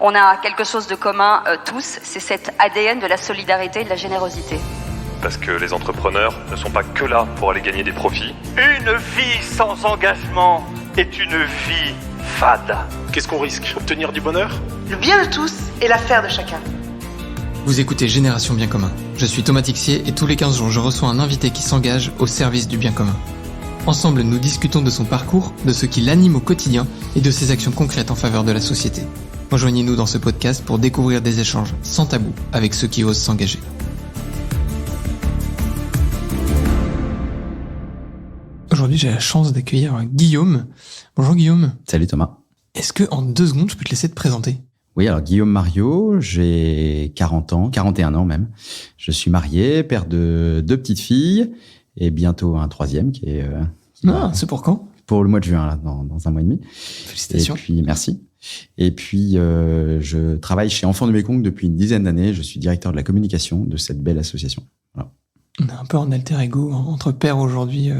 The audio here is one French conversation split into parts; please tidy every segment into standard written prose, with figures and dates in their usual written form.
On a quelque chose de commun tous, c'est cet ADN de la solidarité et de la générosité. Parce que les entrepreneurs ne sont pas que là pour aller gagner des profits. Une vie sans engagement est une vie fade. Qu'est-ce qu'on risque ? Obtenir du bonheur ? Le bien de tous est l'affaire de chacun. Vous écoutez Génération Bien Commun. Je suis Thomas Tixier et tous les 15 jours, je reçois un invité qui s'engage au service du bien commun. Ensemble, nous discutons de son parcours, de ce qui l'anime au quotidien et de ses actions concrètes en faveur de la société. Rejoignez-nous dans ce podcast pour découvrir des échanges sans tabou avec ceux qui osent s'engager. Aujourd'hui, j'ai la chance d'accueillir Guillaume. Bonjour Guillaume. Salut Thomas. Est-ce que en 2 secondes, je peux te laisser te présenter ? Oui, alors Guillaume Mariot, j'ai 40 ans, 41 ans même. Je suis marié, père de 2 petites filles et bientôt un 3e qui est... c'est pour quand ? Pour le mois de juin, là, dans un mois et demi. Félicitations. Et puis, merci. Et puis, je travaille chez Enfants du Mékong depuis une dizaine d'années. Je suis directeur de la communication de cette belle association. Voilà. On est un peu en alter ego entre pères aujourd'hui.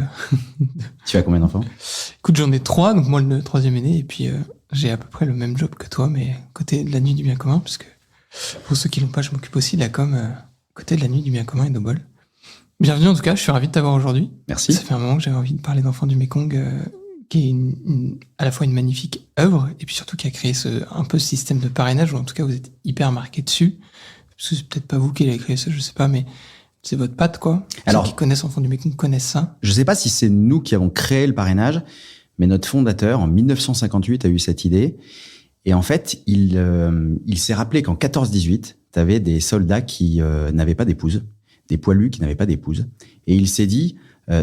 Tu as combien d'enfants ? Écoute, j'en ai 3, donc moi le 3e est né, et puis j'ai à peu près le même job que toi, mais côté de la nuit du bien commun, parce que pour ceux qui l'ont pas, je m'occupe aussi de la com côté de la nuit du bien commun et d'Obol. Bienvenue en tout cas, je suis ravi de t'avoir aujourd'hui. Merci. Ça fait un moment que j'avais envie de parler d'Enfants du Mékong, qui est à la fois une magnifique œuvre, et puis surtout qui a créé un peu ce système de parrainage, ou en tout cas vous êtes hyper marqué dessus. Parce que c'est peut-être pas vous qui l'avez créé ça, je sais pas, mais c'est votre patte, quoi. Alors, ceux qui connaissent Enfants du Mékong connaissent ça. Je sais pas si c'est nous qui avons créé le parrainage, mais notre fondateur, en 1958, a eu cette idée. Et en fait, il s'est rappelé qu'en 14-18, tu avais des soldats qui n'avaient pas d'épouse, des poilus qui n'avaient pas d'épouse. Et il s'est dit,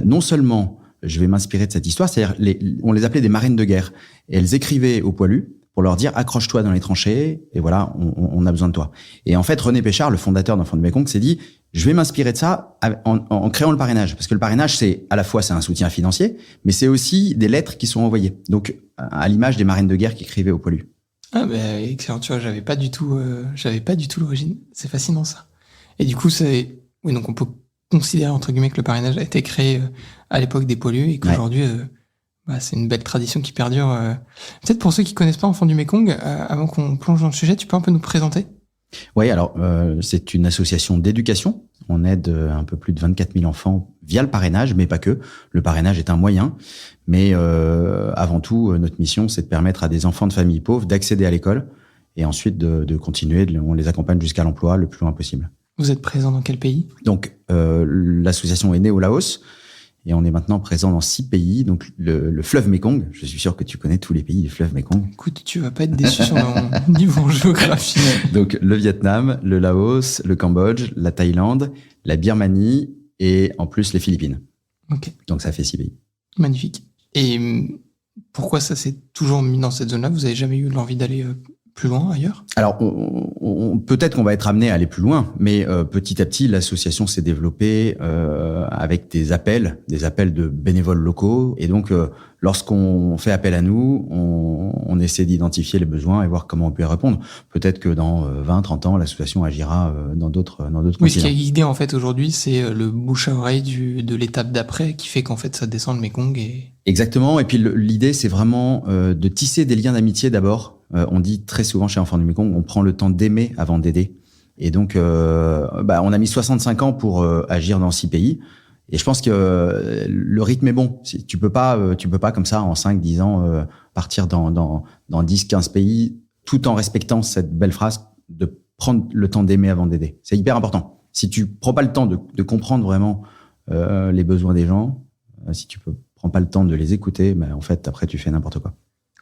non seulement je vais m'inspirer de cette histoire, c'est-à-dire on les appelait des marines de guerre. Et elles écrivaient aux poilus pour leur dire, accroche-toi dans les tranchées, et voilà, on a besoin de toi. Et en fait, René Péchard, le fondateur d'Enfants du Mékong, s'est dit, je vais m'inspirer de ça en créant le parrainage. Parce que le parrainage, c'est à la fois c'est un soutien financier, mais c'est aussi des lettres qui sont envoyées. Donc, à l'image des marines de guerre qui écrivaient aux poilus. Ah ben excellent, tu vois, j'avais pas du tout l'origine. C'est fascinant ça. Et du coup, oui, donc on peut considérer entre guillemets que le parrainage a été créé à l'époque des poilus et qu'aujourd'hui, c'est une belle tradition qui perdure. Peut-être pour ceux qui connaissent pas Enfants du Mékong, avant qu'on plonge dans le sujet, tu peux un peu nous présenter ? Oui, alors c'est une association d'éducation. On aide un peu plus de 24 000 enfants via le parrainage, mais pas que. Le parrainage est un moyen, mais avant tout, notre mission, c'est de permettre à des enfants de familles pauvres d'accéder à l'école et ensuite de continuer. On les accompagne jusqu'à l'emploi le plus loin possible. Vous êtes présent dans quel pays ? Donc, l'association est née au Laos. Et on est maintenant présent dans 6 pays, donc le fleuve Mékong. Je suis sûr que tu connais tous les pays du fleuve Mékong. Écoute, tu vas pas être déçu sur mon niveau en géographie. Donc le Vietnam, le Laos, le Cambodge, la Thaïlande, la Birmanie et en plus les Philippines. Ok. Donc ça fait 6 pays. Magnifique. Et pourquoi ça s'est toujours mis dans cette zone-là ? Vous avez jamais eu l'envie d'aller plus loin ailleurs ? Alors, peut-être qu'on va être amené à aller plus loin, mais petit à petit, l'association s'est développée avec des appels de bénévoles locaux. Et donc, lorsqu'on fait appel à nous, on essaie d'identifier les besoins et voir comment on peut y répondre. Peut-être que dans 20, 30 ans, l'association agira dans d'autres continents. Oui, ce qui a guidé en fait aujourd'hui, c'est le bouche à oreille de l'étape d'après qui fait qu'en fait ça descend le Mékong. Exactement. Et puis l'idée, c'est vraiment de tisser des liens d'amitié d'abord. On dit très souvent chez Enfants du Mékong, on prend le temps d'aimer avant d'aider. Et donc, on a mis 65 ans pour agir dans 6 pays. Et je pense que le rythme est bon. Tu peux pas comme ça, en 5, 10 ans, partir dans 10, 15 pays, tout en respectant cette belle phrase de prendre le temps d'aimer avant d'aider. C'est hyper important. Si tu prends pas le temps de comprendre vraiment les besoins des gens, si tu prends pas le temps de les écouter, en fait, après, tu fais n'importe quoi.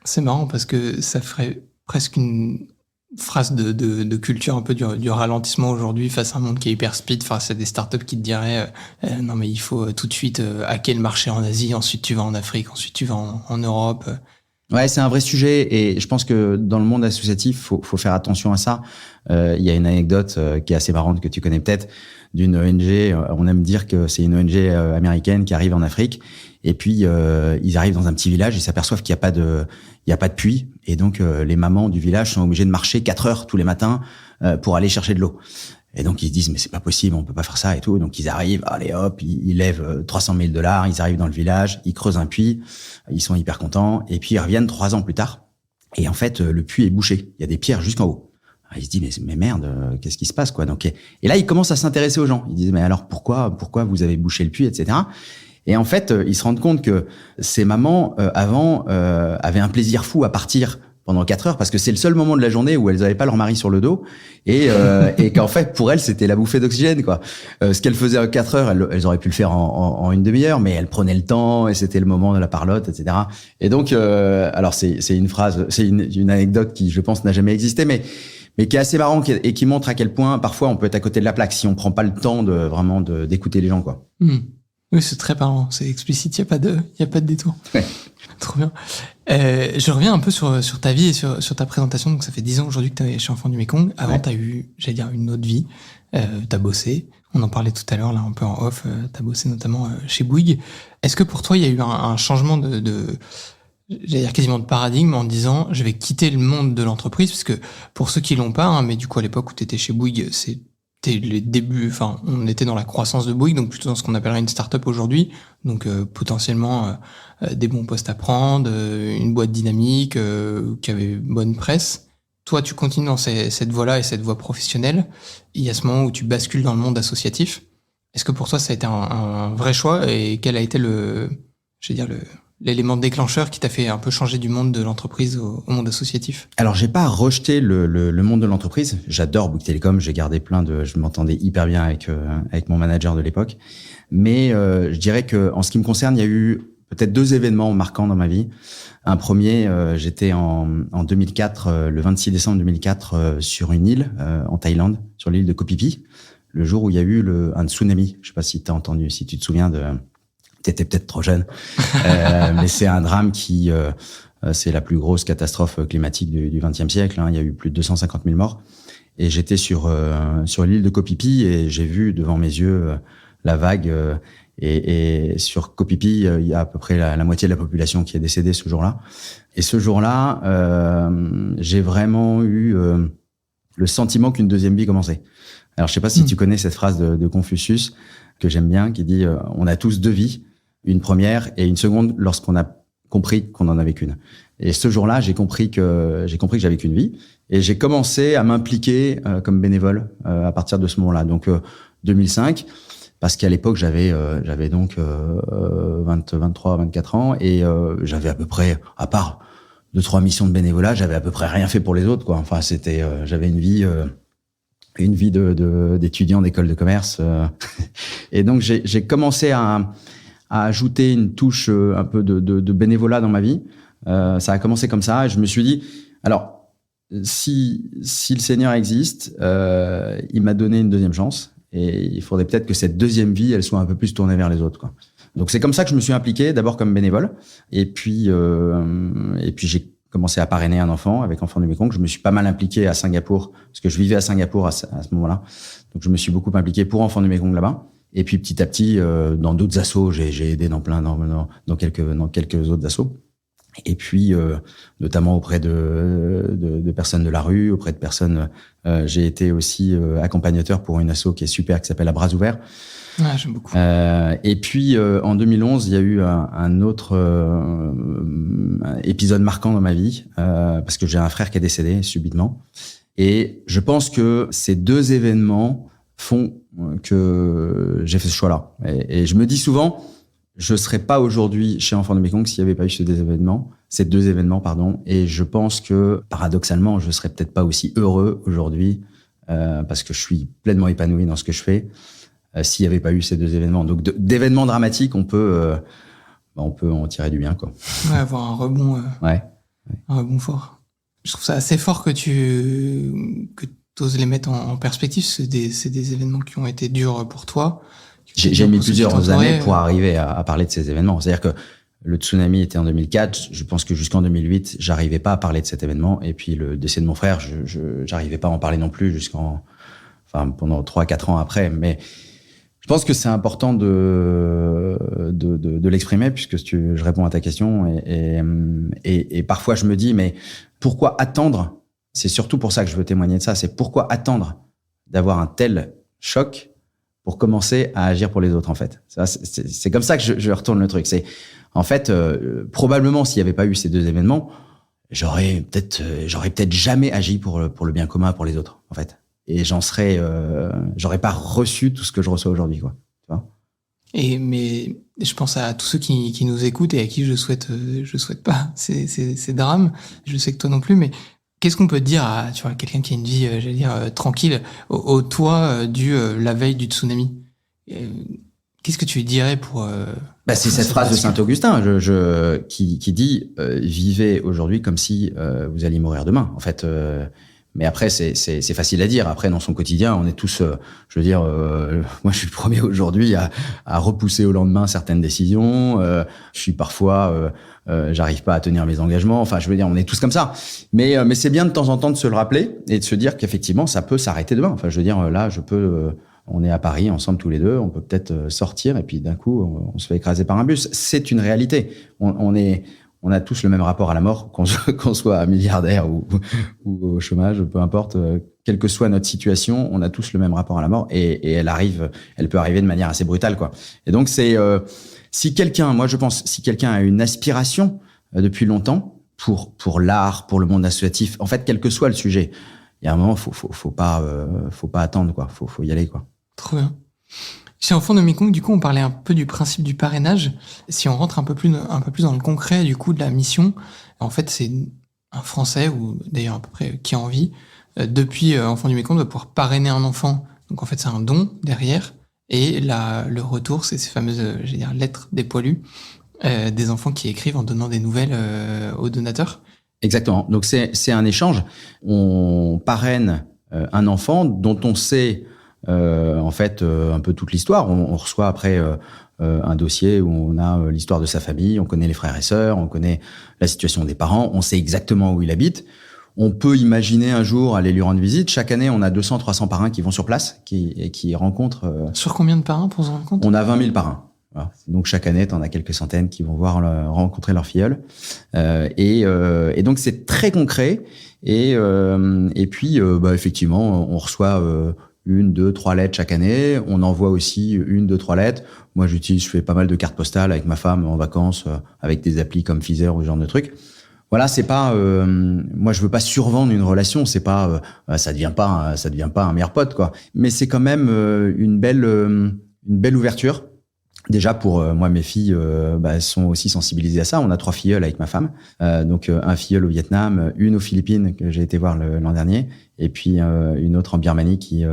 C'est marrant parce que ça ferait presque une phrase de culture un peu du ralentissement aujourd'hui face à un monde qui est hyper speed, face à des startups qui te diraient non mais il faut tout de suite hacker le marché en Asie, ensuite tu vas en Afrique, ensuite tu vas en Europe. Ouais, c'est un vrai sujet et je pense que dans le monde associatif, faut faire attention à ça. Il y a une anecdote qui est assez marrante que tu connais peut-être d'une ONG. On aime dire que c'est une ONG américaine qui arrive en Afrique et puis ils arrivent dans un petit village et s'aperçoivent qu'il y a pas de puits et donc les mamans du village sont obligées de marcher 4 heures tous les matins pour aller chercher de l'eau. Et donc ils se disent mais c'est pas possible, on peut pas faire ça et tout. Donc ils arrivent, allez hop, ils lèvent $300 000, ils arrivent dans le village, ils creusent un puits, ils sont hyper contents et puis ils reviennent 3 ans plus tard Et en fait, le puits est bouché. Il y a des pierres jusqu'en haut. Alors, il se dit, mais merde, qu'est-ce qui se passe, quoi? Donc, et là, il commence à s'intéresser aux gens. Il dit, mais alors pourquoi vous avez bouché le puits, etc. Et en fait, ils se rendent compte que ces mamans, avant, avaient un plaisir fou à partir pendant 4 heures, parce que c'est le seul moment de la journée où elles n'avaient pas leur mari sur le dos, et qu'en fait, pour elles, c'était la bouffée d'oxygène, quoi. Ce qu'elles faisaient à 4 heures, elles auraient pu le faire en une demi-heure, mais elles prenaient le temps, et c'était le moment de la parlotte, etc. Et donc, alors c'est une phrase, c'est une anecdote qui, je pense, n'a jamais existé, mais qui est assez marrant et qui montre à quel point, parfois, on peut être à côté de la plaque si on prend pas le temps d'écouter les gens, quoi. Oui, c'est très parlant, c'est explicite, il y a pas de détour. Ouais. Trop bien. Je reviens un peu sur ta vie et sur ta présentation. Donc, ça fait 10 ans aujourd'hui que tu es chez Enfants du Mékong. Avant, Ouais. tu as eu, j'allais dire, une autre vie. Tu as bossé. On en parlait tout à l'heure, là, un peu en off. Tu as bossé notamment chez Bouygues. Est-ce que pour toi, il y a eu un changement j'allais dire quasiment de paradigme en disant, je vais quitter le monde de l'entreprise? Parce que pour ceux qui l'ont pas, hein, mais du coup, à l'époque où tu étais chez Bouygues, c'était les débuts, enfin, on était dans la croissance de Bouygues, donc plutôt dans ce qu'on appellerait une start-up aujourd'hui. Donc, potentiellement, des bons postes à prendre, une boîte dynamique, qui avait bonne presse. Toi, tu continues dans cette voie-là et cette voie professionnelle. Il y a ce moment où tu bascules dans le monde associatif. Est-ce que pour toi, ça a été un vrai choix, et quel a été l'élément déclencheur qui t'a fait un peu changer du monde de l'entreprise au monde associatif? Alors, j'ai pas rejeté le monde de l'entreprise. J'adore Bouygues Télécom. J'ai gardé je m'entendais hyper bien avec mon manager de l'époque. Mais je dirais que, en ce qui me concerne, il y a eu peut-être 2 événements marquants dans ma vie. Un premier, j'étais en 2004, le 26 décembre 2004, sur une île en Thaïlande, sur l'île de Koh Phi Phi, le jour où il y a eu un tsunami. Je sais pas si t'as entendu, si tu te souviens t'étais peut-être trop jeune, mais c'est un drame c'est la plus grosse catastrophe climatique du XXe siècle. Hein. Il y a eu plus de 250 000 morts. Et j'étais sur l'île de Koh Phi Phi et j'ai vu devant mes yeux la vague. Et sur Koh Phi Phi, il y a à peu près la moitié de la population qui est décédée ce jour-là. Et ce jour-là, j'ai vraiment eu le sentiment qu'une deuxième vie commençait. Alors, je sais pas si tu connais cette phrase de Confucius que j'aime bien, qui dit on a tous 2 vies, une première et une seconde lorsqu'on a compris qu'on en avait qu'une. Et ce jour-là, j'ai compris que j'avais qu'une vie, et j'ai commencé à m'impliquer comme bénévole à partir de ce moment-là. Donc 2005, parce qu'à l'époque j'avais donc 23, 24 ans, et j'avais à peu près, à part 2-3 missions de bénévolat, j'avais à peu près rien fait pour les autres, quoi. Enfin, j'avais une vie d'étudiant d'école de commerce, et donc j'ai commencé à ajouter une touche un peu de bénévolat dans ma vie. Ça a commencé comme ça, et je me suis dit, alors si le Seigneur existe, il m'a donné une deuxième chance, et il faudrait peut-être que cette deuxième vie, elle soit un peu plus tournée vers les autres, quoi. Donc c'est comme ça que je me suis impliqué, d'abord comme bénévole, et puis j'ai commencé à parrainer un enfant avec Enfants du Mékong. Je me suis pas mal impliqué à Singapour, parce que je vivais à Singapour à ce moment-là. Donc je me suis beaucoup impliqué pour Enfants du Mékong là-bas. Et puis petit à petit, dans d'autres assos, j'ai aidé dans quelques autres assos. Et puis notamment auprès de personnes de la rue, auprès de personnes. J'ai été aussi accompagnateur pour une asso qui est super, qui s'appelle À Bras Ouverts. Ouais, j'aime beaucoup. Et puis en 2011, il y a eu un autre épisode marquant dans ma vie, parce que j'ai un frère qui est décédé subitement. Et je pense que ces 2 événements font que j'ai fait ce choix-là. Et je me dis souvent, je serais pas aujourd'hui chez Enfants du Mékong s'il n'y avait pas eu ces 2 événements, pardon. Et je pense que, paradoxalement, je serais peut-être pas aussi heureux aujourd'hui, parce que je suis pleinement épanoui dans ce que je fais, s'il n'y avait pas eu ces 2 événements. Donc, d'événements dramatiques, on peut en tirer du bien, quoi. Ouais, avoir un rebond, Ouais. un rebond fort. Je trouve ça assez fort que t'oses les mettre en perspective. C'est des événements qui ont été durs pour toi. J'ai mis plusieurs années pour arriver à parler de ces événements. C'est-à-dire que le tsunami était en 2004. Je pense que jusqu'en 2008, j'arrivais pas à parler de cet événement. Et puis le décès de mon frère, j'arrivais pas à en parler non plus pendant 3-4 ans après. Mais je pense que c'est important de l'exprimer, puisque je réponds à ta question. Et parfois je me dis, mais pourquoi attendre? C'est surtout pour ça que je veux témoigner de ça. C'est pourquoi attendre d'avoir un tel choc pour commencer à agir pour les autres, en fait. C'est comme ça que je retourne le truc. C'est, en fait, probablement, s'il n'y avait pas eu ces 2 événements, j'aurais peut-être jamais agi pour le bien commun, pour les autres, en fait. Et j'aurais pas reçu tout ce que je reçois aujourd'hui, quoi. Tu vois ? Mais je pense à tous ceux qui nous écoutent et à qui je souhaite pas ces drames. Je sais que toi non plus, mais qu'est-ce qu'on peut dire à, tu vois, quelqu'un qui a une vie, j'allais dire, tranquille, au toit la veille du tsunami? Qu'est-ce que tu lui dirais pour... c'est cette phrase de Saint-Augustin qui dit vivez aujourd'hui comme si vous alliez mourir demain. En fait, mais après c'est facile à dire. Après, dans son quotidien, on est tous, je veux dire, moi je suis le premier aujourd'hui à repousser au lendemain certaines décisions. Je suis parfois, j'arrive pas à tenir mes engagements. Enfin, je veux dire, on est tous comme ça. Mais c'est bien de temps en temps de se le rappeler et de se dire qu'effectivement, ça peut s'arrêter demain. Enfin, je veux dire, là, on est à Paris ensemble tous les deux, on peut peut-être sortir et puis d'un coup on se fait écraser par un bus. C'est une réalité. On a tous le même rapport à la mort, qu'on soit milliardaire ou au chômage, peu importe, quelle que soit notre situation, on a tous le même rapport à la mort et elle peut arriver de manière assez brutale, quoi. Et donc si quelqu'un a une aspiration depuis longtemps pour l'art, pour le monde associatif, en fait quel que soit le sujet, il y a un moment faut pas attendre, quoi. Faut y aller, quoi. Trop bien. Chez Enfants de Mékong, du coup, on parlait un peu du principe du parrainage. Si on rentre un peu plus dans le concret, du coup, de la mission, en fait, c'est un Français, ou d'ailleurs à peu près qui a envie, depuis Enfants du Mékong, va pouvoir parrainer un enfant. Donc, en fait, c'est un don derrière. Et le retour, c'est ces fameuses, lettres des poilus, des enfants qui écrivent en donnant des nouvelles aux donateurs. Exactement. Donc, c'est un échange. On parraine un enfant dont on sait... un peu toute l'histoire. On reçoit après un dossier où on a l'histoire de sa famille, on connaît les frères et sœurs, on connaît la situation des parents, on sait exactement où il habite. On peut imaginer un jour aller lui rendre visite. Chaque année, on a 200-300 parrains qui vont sur place, qui rencontrent... Sur combien de parrains, pour se rendre compte ? On a 20 000 parrains. Voilà. Donc chaque année, t'en as quelques centaines qui vont rencontrer leur filleul. Et donc c'est très concret. Et puis, effectivement, on reçoit... 1, 2, 3 lettres chaque année. On envoie aussi 1, 2, 3 lettres. Moi, je fais pas mal de cartes postales avec ma femme en vacances, avec des applis comme Feezer ou ce genre de trucs. Voilà, c'est pas, moi, je veux pas survendre une relation. C'est pas, ça devient pas un meilleur pote, quoi. Mais c'est quand même une belle ouverture. Déjà pour moi, mes filles sont aussi sensibilisées à ça. On a 3 filleuls avec ma femme, donc un filleul au Vietnam, une aux Philippines que j'ai été voir l'an dernier, et puis une autre en Birmanie qui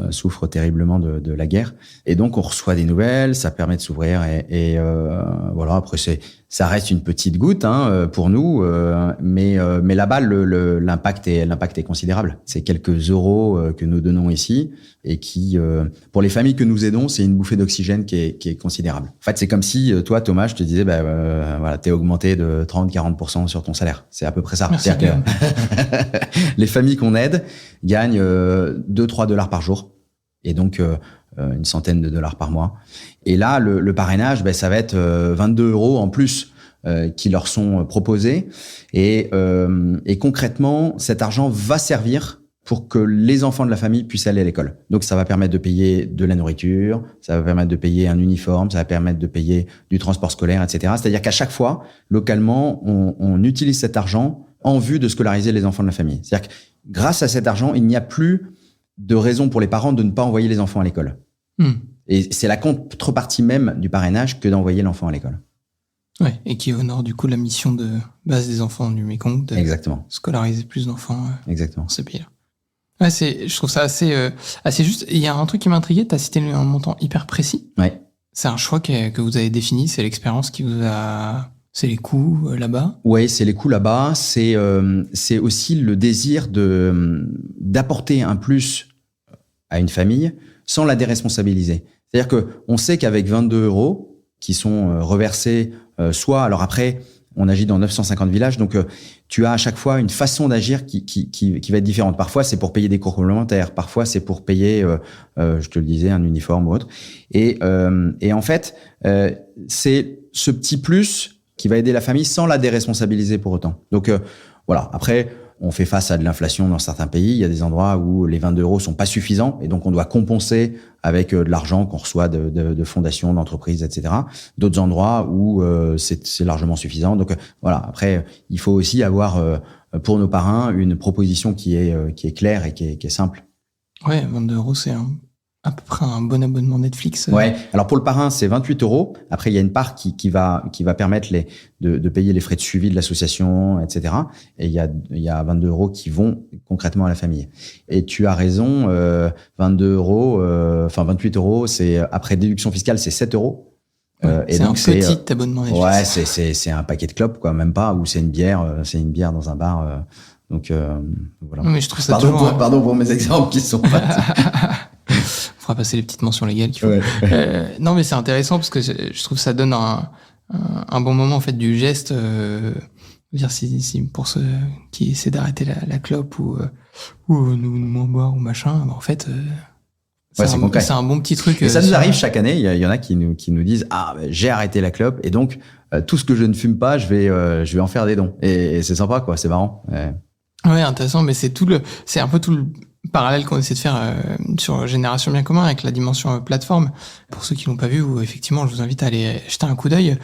souffre terriblement de la guerre. Et donc on reçoit des nouvelles, ça permet de s'ouvrir et voilà. Après ça reste une petite goutte pour nous, mais là-bas l'impact est considérable. C'est quelques euros que nous donnons ici et qui pour les familles que nous aidons, c'est une bouffée d'oxygène qui est considérable. En fait, c'est comme si toi, Thomas, je te disais voilà, t'es augmenté de 30-40% sur ton salaire. C'est à peu près ça. Merci. C'est-à-dire que les familles qu'on aide gagnent 2-3 dollars par jour et donc une centaine de dollars par mois. Et là, le parrainage, ça va être 22 euros en plus qui leur sont proposés. Et concrètement, cet argent va servir pour que les enfants de la famille puissent aller à l'école. Donc, ça va permettre de payer de la nourriture, ça va permettre de payer un uniforme, ça va permettre de payer du transport scolaire, etc. C'est-à-dire qu'à chaque fois, localement, on utilise cet argent en vue de scolariser les enfants de la famille. C'est-à-dire que grâce à cet argent, il n'y a plus de raison pour les parents de ne pas envoyer les enfants à l'école. Et c'est la contrepartie même du parrainage que d'envoyer l'enfant à l'école. Ouais, et qui honore du coup la mission de base des enfants du Mékong, de Exactement. Scolariser plus d'enfants Exactement. dans ces pays-là. Ouais, je trouve ça assez juste. Il y a un truc qui m'a intrigué, t'as cité un montant hyper précis. Ouais. C'est un choix que vous avez défini, c'est l'expérience qui vous a... C'est les coûts là-bas. Ouais, c'est les coûts là-bas. C'est aussi le désir d'apporter un plus à une famille sans la déresponsabiliser. C'est-à-dire que on sait qu'avec 22 euros qui sont reversés, alors après, on agit dans 950 villages, donc tu as à chaque fois une façon d'agir qui va être différente. Parfois, c'est pour payer des cours complémentaires. Parfois, c'est pour payer, je te le disais, un uniforme ou autre. Et en fait, c'est ce petit plus qui va aider la famille sans la déresponsabiliser pour autant. Donc voilà. Après, on fait face à de l'inflation dans certains pays. Il y a des endroits où les 22 € sont pas suffisants et donc on doit compenser avec de l'argent qu'on reçoit de fondations, d'entreprises, etc. D'autres endroits où c'est largement suffisant. Donc voilà. Après, il faut aussi avoir pour nos parrains une proposition qui est claire et qui est simple. Ouais, 22 €, c'est à peu près un bon abonnement Netflix. Ouais. Alors pour le parrain, c'est 28 €. Après, il y a une part qui va permettre de payer les frais de suivi de l'association, etc. Et il y a 22 € qui vont concrètement à la famille. Et tu as raison, 22 €, 28 €, c'est après déduction fiscale, c'est 7 €. Et c'est donc un petit abonnement Netflix. Ouais, c'est un paquet de clopes, quoi, même pas, ou c'est une bière dans un bar. Donc voilà. Non, mais je trouve ça pardon pour mes exemples qui sont pas. On fera passer les petites mentions légales qu'il faut. Ouais. Non, mais c'est intéressant parce que je trouve que ça donne un bon moment en fait du geste. Dire si pour ceux qui essaient d'arrêter la clope ou nous moins boire ou machin, en fait. C'est un bon petit truc. Et ça nous arrive chaque année. Il y en a qui nous disent j'ai arrêté la clope et donc tout ce que je ne fume pas, je vais en faire des dons. Et c'est sympa, quoi. C'est marrant. Ouais, intéressant. Mais c'est un peu tout le parallèle qu'on essaie de faire sur Génération Bien Commun avec la dimension plateforme. Pour ceux qui l'ont pas vu, effectivement, je vous invite à aller jeter un coup d'œil.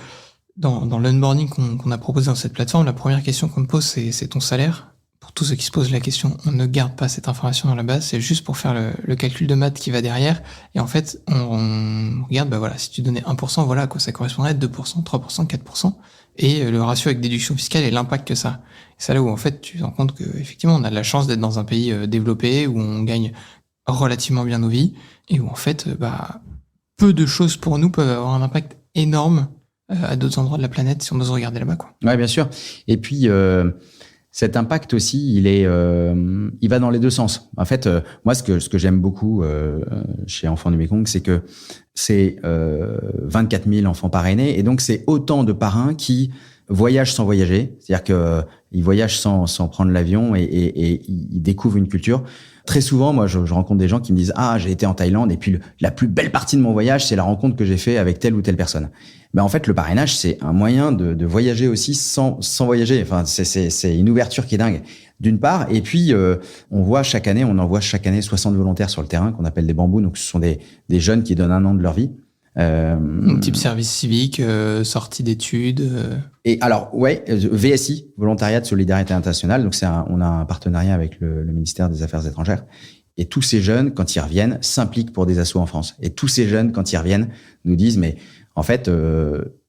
Dans l'onboarding qu'on a proposé dans cette plateforme, la première question qu'on me pose, c'est ton salaire. Pour tous ceux qui se posent la question, on ne garde pas cette information dans la base, c'est juste pour faire le calcul de maths qui va derrière. Et en fait, on regarde, si tu donnais 1%, voilà à quoi ça correspondrait, 2%, 3%, 4%. Et le ratio avec déduction fiscale et l'impact que ça. Et c'est là où, en fait, tu te rends compte que, effectivement, on a de la chance d'être dans un pays développé, où on gagne relativement bien nos vies, et où, en fait, peu de choses pour nous peuvent avoir un impact énorme à d'autres endroits de la planète si on ose regarder là-bas, quoi. Ouais, bien sûr. Et puis, cet impact aussi, il va dans les deux sens. En fait, moi, ce que j'aime beaucoup chez Enfants du Mékong, c'est que c'est 24 000 enfants parrainés, et donc c'est autant de parrains qui voyagent sans voyager, c'est-à-dire que ils voyagent sans prendre l'avion et ils découvrent une culture. Très souvent, moi, je rencontre des gens qui me disent j'ai été en Thaïlande et puis la plus belle partie de mon voyage, c'est la rencontre que j'ai fait avec telle ou telle personne. Ben en fait, le parrainage, c'est un moyen de voyager aussi sans voyager. Enfin, c'est une ouverture qui est dingue. D'une part, et puis on envoie chaque année 60 volontaires sur le terrain qu'on appelle des bambous. Donc, ce sont des jeunes qui donnent 1 an de leur vie. Type service civique, sortie d'études. Et alors, VSI, Volontariat de Solidarité Internationale. Donc, on a un partenariat avec le ministère des Affaires étrangères. Et tous ces jeunes, quand ils reviennent, s'impliquent pour des assos en France. Et tous ces jeunes, quand ils reviennent, nous disent, mais en fait,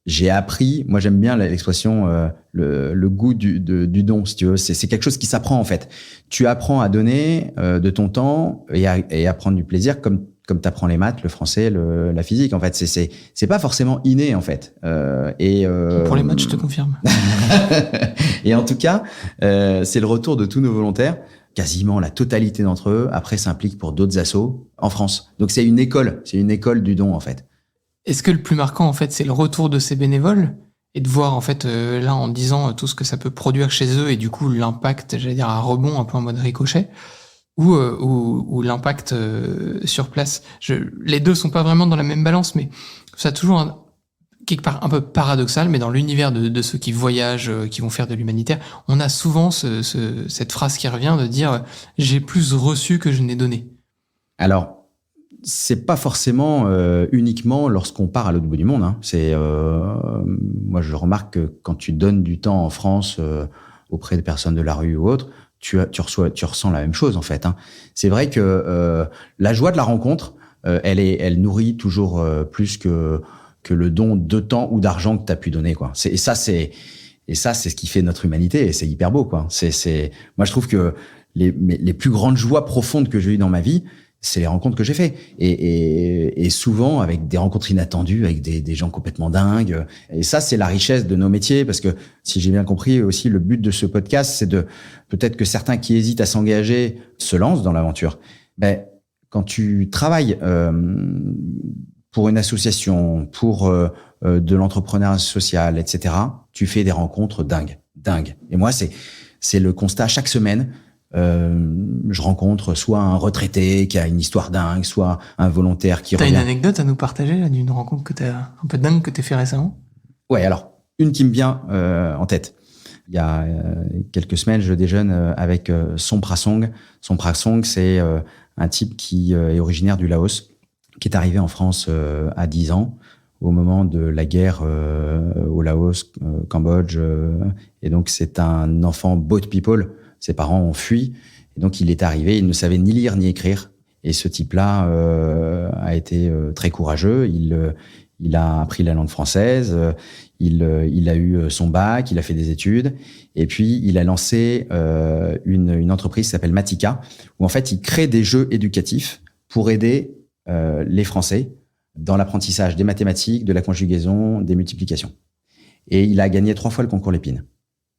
j'ai appris, moi j'aime bien l'expression, le goût du don, si tu veux. C'est quelque chose qui s'apprend, en fait. Tu apprends à donner de ton temps et à prendre du plaisir comme t'apprends les maths, le français, la physique. En fait, c'est pas forcément inné, en fait. Pour les maths, je te confirme. Et en tout cas, c'est le retour de tous nos volontaires. Quasiment la totalité d'entre eux, après, s'impliquent pour d'autres assos en France. Donc, c'est une école du don, en fait. Est-ce que le plus marquant, en fait, c'est le retour de ces bénévoles et de voir, en fait, là, en disant tout ce que ça peut produire chez eux et du coup, l'impact, j'allais dire, à rebond, un peu en mode ricochet, ou l'impact sur place. Les deux sont pas vraiment dans la même balance, mais ça a toujours quelque part un peu paradoxal, mais dans l'univers de ceux qui voyagent, qui vont faire de l'humanitaire, on a souvent cette phrase qui revient de dire « j'ai plus reçu que je n'ai donné ». Alors, c'est pas forcément uniquement lorsqu'on part à l'autre bout du monde. Hein. Moi, je remarque que quand tu donnes du temps en France auprès de personnes de la rue ou autres, tu ressens la même chose, en fait. Hein. C'est vrai que la joie de la rencontre, elle nourrit toujours plus que le don de temps ou d'argent que tu as pu donner, quoi. Et ça, c'est ce qui fait notre humanité, et c'est hyper beau, quoi. Moi, je trouve que les plus grandes joies profondes que j'ai eues dans ma vie, c'est les rencontres que j'ai fait, et souvent avec des rencontres inattendues, avec des gens complètement dingues. Et ça, c'est la richesse de nos métiers, parce que si j'ai bien compris aussi, le but de ce podcast, c'est peut-être que certains qui hésitent à s'engager se lancent dans l'aventure. Quand tu travailles pour une association, pour de l'entrepreneuriat social, etc., tu fais des rencontres dingues. Et moi, c'est le constat chaque semaine. Je rencontre soit un retraité qui a une histoire dingue, soit un volontaire qui revient. T'as une anecdote à nous partager là, d'une rencontre que t'as un peu dingue que t'as fait récemment? Ouais, alors une qui me vient en tête. Il y a quelques semaines, je déjeune avec Somphra Song. Somphra Song, c'est un type qui est originaire du Laos, qui est arrivé en France à 10 ans, au moment de la guerre au Laos, Cambodge. Et donc, c'est un enfant boat people. Ses parents ont fui. Et donc, il est arrivé, il ne savait ni lire ni écrire. Et ce type-là a été très courageux. Il a appris la langue française. Il a eu son bac, il a fait des études. Et puis, il a lancé une entreprise qui s'appelle Matika, où en fait, il crée des jeux éducatifs pour aider les Français dans l'apprentissage des mathématiques, de la conjugaison, des multiplications. Et il a gagné 3 fois le concours Lépine.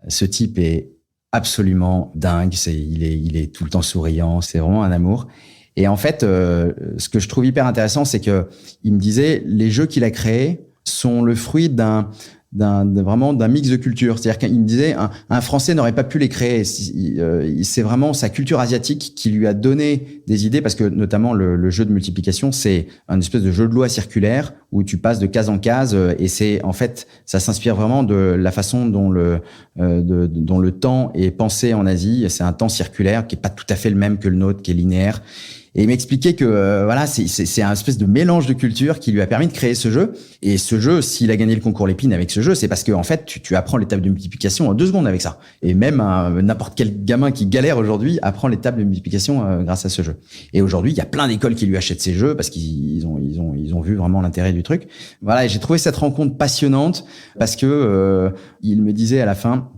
Ce type est absolument dingue. Il est tout le temps souriant. C'est vraiment un amour. Et en fait, ce que je trouve hyper intéressant, c'est que il me disait, les jeux qu'il a créés sont le fruit vraiment d'un mix de cultures. C'est-à-dire qu'il me disait, un Français n'aurait pas pu les créer. C'est vraiment sa culture asiatique qui lui a donné des idées, parce que notamment le jeu de multiplication, c'est un espèce de jeu de loi circulaire où tu passes de case en case, et c'est en fait, ça s'inspire vraiment de la façon dont le temps est pensé en Asie. C'est un temps circulaire qui est pas tout à fait le même que le nôtre, qui est linéaire. Et il m'expliquait que voilà, c'est un espèce de mélange de culture qui lui a permis de créer ce jeu. Et ce jeu, s'il a gagné le concours Lépine avec ce jeu, c'est parce que en fait, tu apprends les tables de multiplication en 2 secondes avec ça. Et même n'importe quel gamin qui galère aujourd'hui apprend les tables de multiplication grâce à ce jeu. Et aujourd'hui, il y a plein d'écoles qui lui achètent ces jeux parce qu'ils ont vu vraiment l'intérêt du truc. Voilà, et j'ai trouvé cette rencontre passionnante parce que il me disait à la fin,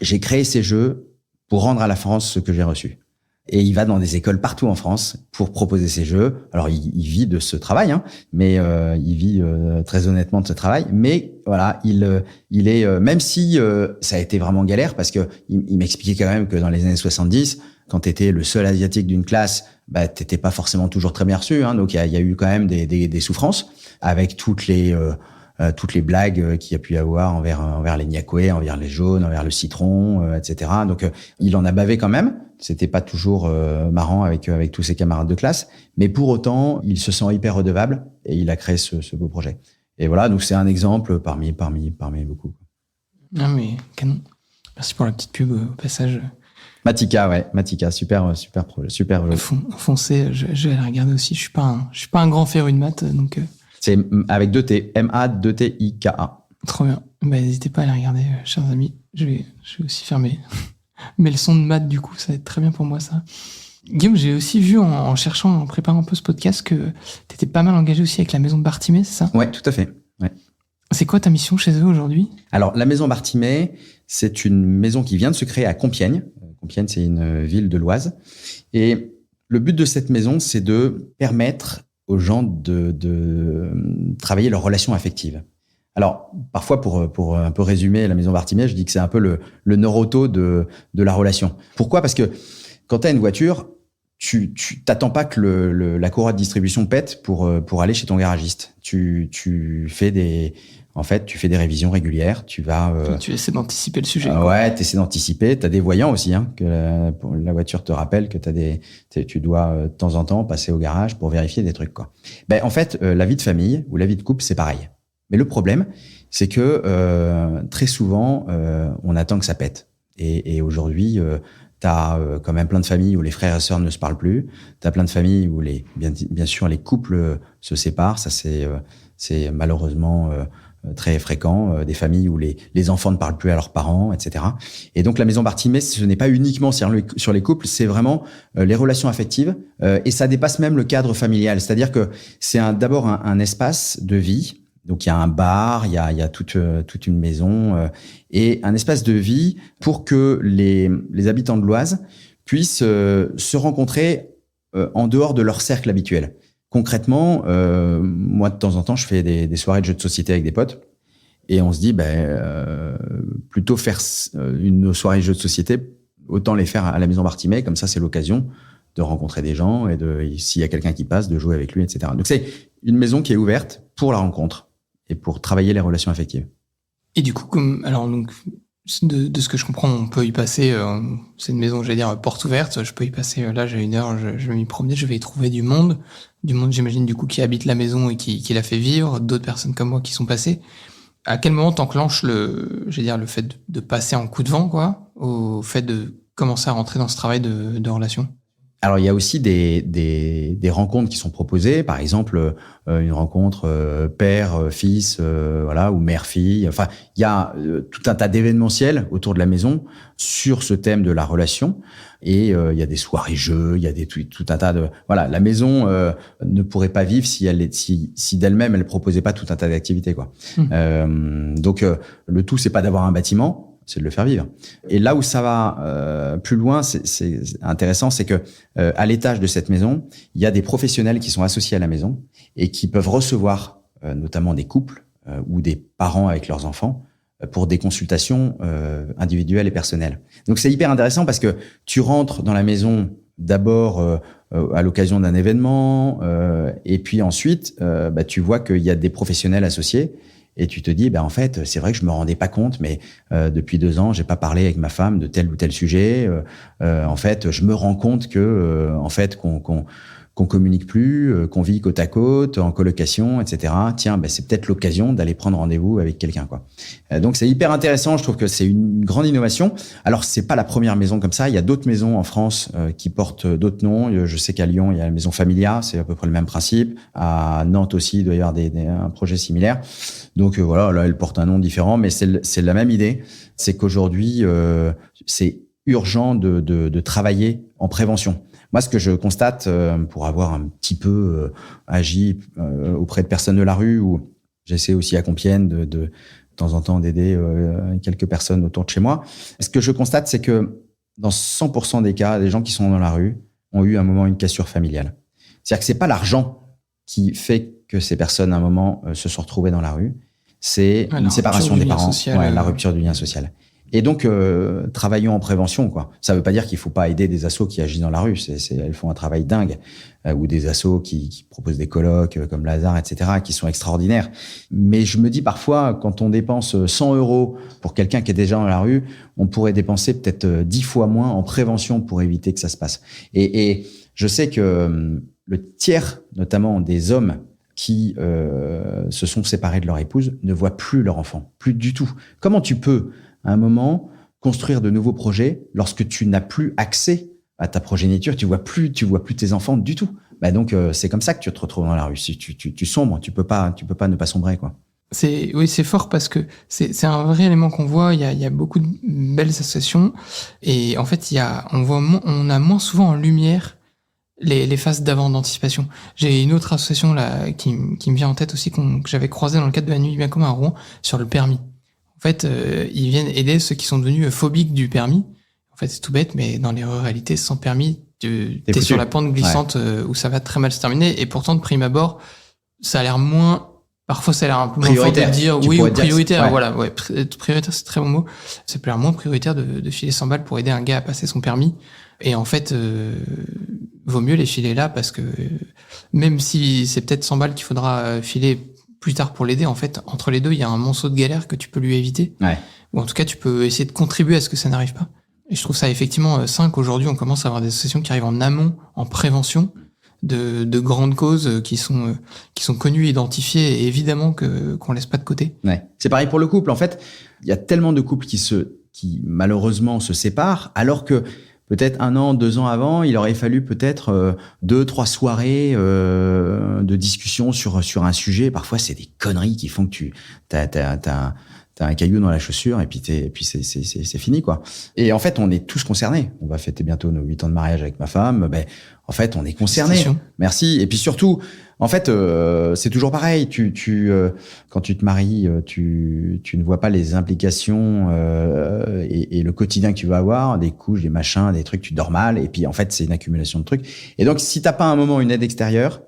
j'ai créé ces jeux pour rendre à la France ce que j'ai reçu. Et il va dans des écoles partout en France pour proposer ses jeux. Alors, il vit de ce travail, hein, mais il vit très honnêtement de ce travail. Mais voilà, il est même si ça a été vraiment galère, parce que il m'expliquait quand même que dans les années 70, quand t'étais le seul asiatique d'une classe, bah t'étais pas forcément toujours très bien reçu. Hein, donc il y a eu quand même des souffrances avec toutes les blagues qu'il y a pu y avoir envers les Nyakwe, envers les jaunes, envers le citron, etc. Donc il en a bavé quand même. C'était pas toujours marrant avec tous ses camarades de classe, mais pour autant, il se sent hyper redevable et il a créé ce beau projet. Et voilà, donc c'est un exemple parmi beaucoup. Non mais canon. Merci pour la petite pub au passage. Matika, super projet, super jeu. Foncez, je vais la regarder aussi. Je suis pas un grand féru de maths, donc. C'est avec 2 T, M-A-2-T-I-K-A. Trop bien. Bah, n'hésitez pas à la regarder, chers amis. Je vais aussi faire mes leçons de maths, du coup. Ça va être très bien pour moi, ça. Guillaume, j'ai aussi vu en cherchant, en préparant un peu ce podcast, que t'étais pas mal engagé aussi avec la maison de Bartimée, c'est ça? Ouais, tout à fait. Ouais. C'est quoi ta mission chez eux aujourd'hui? Alors, la maison Bartimée, c'est une maison qui vient de se créer à Compiègne. Compiègne, c'est une ville de l'Oise. Et le but de cette maison, c'est de permettre aux gens de travailler leurs relations affectives. Alors, parfois, pour un peu résumer la maison Bartimée, je dis que c'est un peu le Noroto de la relation. Pourquoi? Parce que quand tu as une voiture, tu t'attends pas que la courroie de distribution pète pour aller chez ton garagiste. Tu fais des révisions régulières. Tu essaies d'anticiper le sujet. Ouais, tu essaies d'anticiper. Tu as des voyants aussi, hein, que la voiture te rappelle que tu dois de temps en temps passer au garage pour vérifier des trucs, quoi. Ben, en fait, la vie de famille ou la vie de couple, c'est pareil. Mais le problème, c'est que très souvent, on attend que ça pète. Et aujourd'hui, t'as quand même plein de familles où les frères et sœurs ne se parlent plus. T'as plein de familles où bien sûr les couples se séparent. Ça c'est malheureusement très fréquent. Des familles où les enfants ne parlent plus à leurs parents, etc. Et donc la maison Bartimée, ce n'est pas uniquement sur les couples, c'est vraiment les relations affectives. Et ça dépasse même le cadre familial. C'est-à-dire que c'est d'abord un espace de vie. Donc il y a un bar, il y a toute une maison et un espace de vie pour que les habitants de l'Oise puissent se rencontrer en dehors de leur cercle habituel. Concrètement, moi de temps en temps, je fais des soirées de jeux de société avec des potes et on se dit plutôt faire une soirée de jeux de société, autant les faire à la maison Bartimée, comme ça c'est l'occasion de rencontrer des gens et s'il y a quelqu'un qui passe, de jouer avec lui, etc. Donc c'est une maison qui est ouverte pour la rencontre et pour travailler les relations affectives. Et du coup, de ce que je comprends, on peut y passer, c'est une maison, j'allais dire, porte ouverte, je peux y passer, là, j'ai 1 heure, je vais m'y promener, je vais y trouver du monde, j'imagine, du coup, qui habite la maison et qui la fait vivre, d'autres personnes comme moi qui sont passées. À quel moment t'enclenches le fait de passer en coup de vent, quoi, au fait de commencer à rentrer dans ce travail de relation? Alors, il y a aussi des rencontres qui sont proposées. Par exemple, une rencontre père-fils, voilà, ou mère-fille. Enfin, il y a tout un tas d'événementiels autour de la maison sur ce thème de la relation. Et il y a des soirées-jeux, il y a tout un tas de... Voilà, la maison ne pourrait pas vivre si d'elle-même, elle proposait pas tout un tas d'activités, quoi. Donc, le tout, c'est pas d'avoir un bâtiment, c'est de le faire vivre. Et là où ça va plus loin, c'est intéressant, c'est que à l'étage de cette maison, il y a des professionnels qui sont associés à la maison et qui peuvent recevoir notamment des couples ou des parents avec leurs enfants pour des consultations individuelles et personnelles. Donc c'est hyper intéressant parce que tu rentres dans la maison d'abord à l'occasion d'un événement et puis ensuite tu vois qu'il y a des professionnels associés. Et tu te dis, en fait, c'est vrai que je me rendais pas compte, mais depuis 2 ans, j'ai pas parlé avec ma femme de tel ou tel sujet. En fait, je me rends compte que, en fait, qu'on communique plus, qu'on vit côte à côte, en colocation, etc. Tiens, c'est peut-être l'occasion d'aller prendre rendez-vous avec quelqu'un, quoi. Donc c'est hyper intéressant. Je trouve que c'est une grande innovation. Alors c'est pas la première maison comme ça. Il y a d'autres maisons en France qui portent d'autres noms. Je sais qu'à Lyon, il y a la maison Familia, c'est à peu près le même principe. À Nantes aussi, il doit y avoir un projet similaire. Donc voilà, là, elle porte un nom différent, mais c'est la même idée. C'est qu'aujourd'hui, c'est urgent de travailler en prévention. Moi, ce que je constate, pour avoir un petit peu agi auprès de personnes de la rue, ou j'essaie aussi à Compiègne de temps en temps d'aider quelques personnes autour de chez moi, ce que je constate, c'est que dans 100% des cas, les gens qui sont dans la rue ont eu à un moment une cassure familiale. C'est-à-dire que c'est pas l'argent qui fait que ces personnes, à un moment, se sont retrouvées dans la rue. C'est une séparation des parents, la rupture du lien social. Et donc, travaillons en prévention, quoi. Ça veut pas dire qu'il faut pas aider des assos qui agissent dans la rue. Elles font un travail dingue, ou des assos qui proposent des colloques comme Lazare, etc., qui sont extraordinaires. Mais je me dis parfois, quand on dépense 100 € pour quelqu'un qui est déjà dans la rue, on pourrait dépenser peut-être 10 fois moins en prévention pour éviter que ça se passe. Et je sais que le tiers, notamment des hommes qui se sont séparés de leur épouse, ne voient plus leur enfant, plus du tout. Comment tu peux, à un moment, construire de nouveaux projets lorsque tu n'as plus accès à ta progéniture, tu vois plus tes enfants du tout. Donc c'est comme ça que tu te retrouves dans la rue. Si tu sombres, tu peux pas ne pas sombrer, quoi. C'est fort parce que c'est un vrai élément qu'on voit. Il y a beaucoup de belles associations et en fait on a moins souvent en lumière les phases d'avant d'anticipation. J'ai une autre association là qui me vient en tête aussi que j'avais croisée dans le cadre de la nuit du bien commun à Rouen sur le permis. En fait, ils viennent aider ceux qui sont devenus phobiques du permis. En fait, c'est tout bête, mais dans les ruralités, sans permis, t'es sur la pente glissante où ça va très mal se terminer. Et pourtant, de prime abord, ça a l'air moins... Parfois, ça a l'air un peu moins fort de dire oui ou prioritaire. Ouais. Voilà, ouais, prioritaire, c'est très bon mot. Ça peut l'air moins prioritaire de filer 100 balles pour aider un gars à passer son permis. Et en fait, vaut mieux les filer là parce que même si c'est peut-être 100 balles qu'il faudra filer plus tard pour l'aider, en fait, entre les deux, il y a un monceau de galère que tu peux lui éviter. Ouais. Ou en tout cas, tu peux essayer de contribuer à ce que ça n'arrive pas. Et je trouve ça effectivement sain qu'aujourd'hui, on commence à avoir des associations qui arrivent en amont, en prévention de grandes causes qui sont connues, identifiées, et évidemment qu'on laisse pas de côté. Ouais. C'est pareil pour le couple. En fait, il y a tellement de couples qui malheureusement se séparent, alors que peut-être 1 an, 2 ans avant, il aurait fallu peut-être 2-3 soirées de discussion sur un sujet. Parfois, c'est des conneries qui font que t'as un caillou dans la chaussure et puis c'est fini, quoi. Et en fait, on est tous concernés. On va fêter bientôt nos 8 ans de mariage avec ma femme. En fait, on est concernés. Merci. Et puis surtout, en fait, c'est toujours pareil. Quand tu te maries, tu ne vois pas les implications et le quotidien que tu vas avoir, des couches, des machins, des trucs, tu dors mal. Et puis, en fait, c'est une accumulation de trucs. Et donc, si t'as pas un moment une aide extérieure,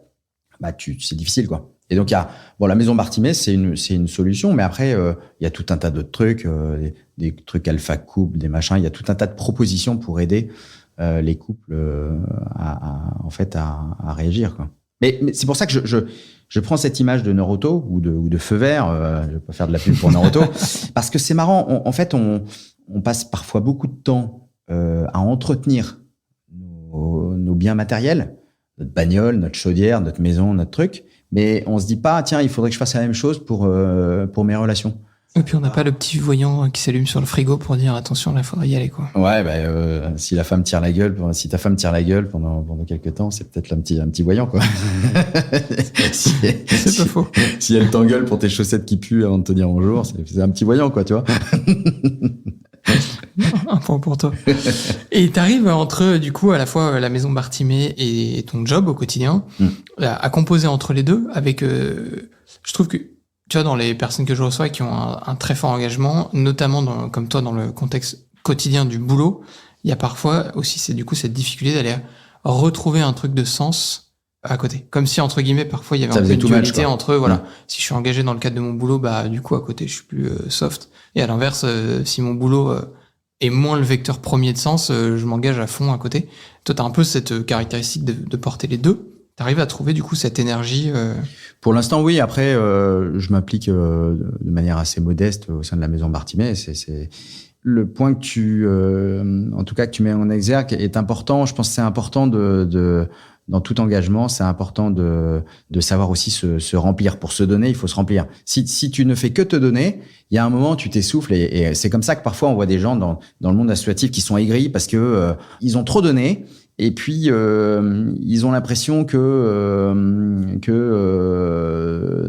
c'est difficile, quoi. Et donc, la maison Bartimée, c'est une solution, mais après, il y a tout un tas d'autres trucs, des trucs alpha couple, des machins. Il y a tout un tas de propositions pour aider les couples à réagir, quoi. Mais c'est pour ça que je prends cette image de Noroto ou de feu vert. Je vais pas faire de la pub pour Noroto parce que c'est marrant. En fait, on passe parfois beaucoup de temps à entretenir nos biens matériels, notre bagnole, notre chaudière, notre maison, notre truc. Mais on se dit pas, tiens, il faudrait que je fasse la même chose pour mes relations. Et puis on n'a pas le petit voyant qui s'allume sur le frigo pour dire attention, là, il faudrait y aller, quoi. Ouais, si ta femme tire la gueule pendant quelques temps, c'est peut-être un petit voyant, quoi. C'est pas faux. Si elle t'engueule pour tes chaussettes qui puent avant de te dire bonjour, c'est un petit voyant, quoi, tu vois. Un point pour toi. Et t'arrives entre, du coup, à la fois la maison Bartimée et ton job au quotidien, à composer entre les deux avec, je trouve que, tu vois, dans les personnes que je reçois qui ont un très fort engagement, notamment comme toi, dans le contexte quotidien du boulot, il y a parfois aussi, c'est du coup cette difficulté d'aller retrouver un truc de sens à côté. Comme si, entre guillemets, parfois il y avait un peu une dualité entre, voilà, si je suis engagé dans le cadre de mon boulot, du coup, à côté, je suis plus soft. Et à l'inverse, si mon boulot est moins le vecteur premier de sens, je m'engage à fond à côté. Toi, t'as un peu cette caractéristique de porter les deux. T'arrives à trouver, du coup, cette énergie Pour l'instant, oui. Après, je m'implique de manière assez modeste au sein de la maison Bartimée. C'est le point que tu mets en exergue est important. Je pense que c'est important dans tout engagement, c'est important de savoir aussi se remplir. Pour se donner, il faut se remplir. Si tu ne fais que te donner, il y a un moment, tu t'essouffles et c'est comme ça que parfois on voit des gens dans le monde associatif qui sont aigris parce que ils ont trop donné. Et puis ils ont l'impression que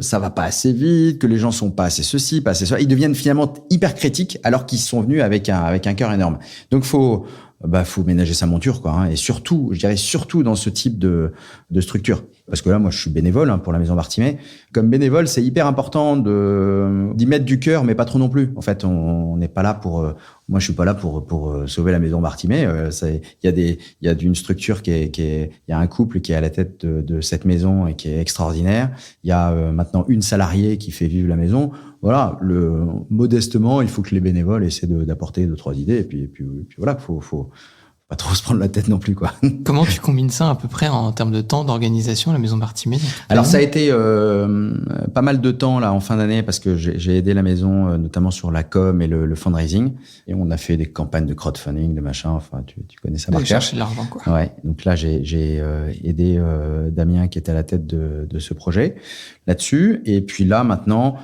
ça va pas assez vite, que les gens sont pas assez ceci, pas assez cela. Ils deviennent finalement hyper critiques alors qu'ils sont venus avec un cœur énorme. Donc faut ménager sa monture, quoi, hein, et surtout, je dirais surtout dans ce type de structure. Parce que là, moi, je suis bénévole pour la maison Bartimée. Comme bénévole, c'est hyper important d'y mettre du cœur, mais pas trop non plus. En fait, on n'est pas là moi, je suis pas là pour sauver la maison Bartimée. Il y a une structure il y a un couple qui est à la tête de cette maison et qui est extraordinaire. Il y a maintenant une salariée qui fait vivre la maison. Voilà, modestement, il faut que les bénévoles essaient d'apporter 2-3 idées et puis voilà, faut pas trop se prendre la tête non plus, quoi. Comment tu combines ça à peu près en termes de temps d'organisation, la maison Bartimée? Alors ça a été pas mal de temps là en fin d'année parce que j'ai aidé la maison notamment sur la com et le fundraising et on a fait des campagnes de crowdfunding, de machin. Enfin, tu connais ça par cœur. Chercher de l'argent, quoi. Ouais. Donc là j'ai aidé Damien qui était à la tête de ce projet là-dessus. Et puis là maintenant,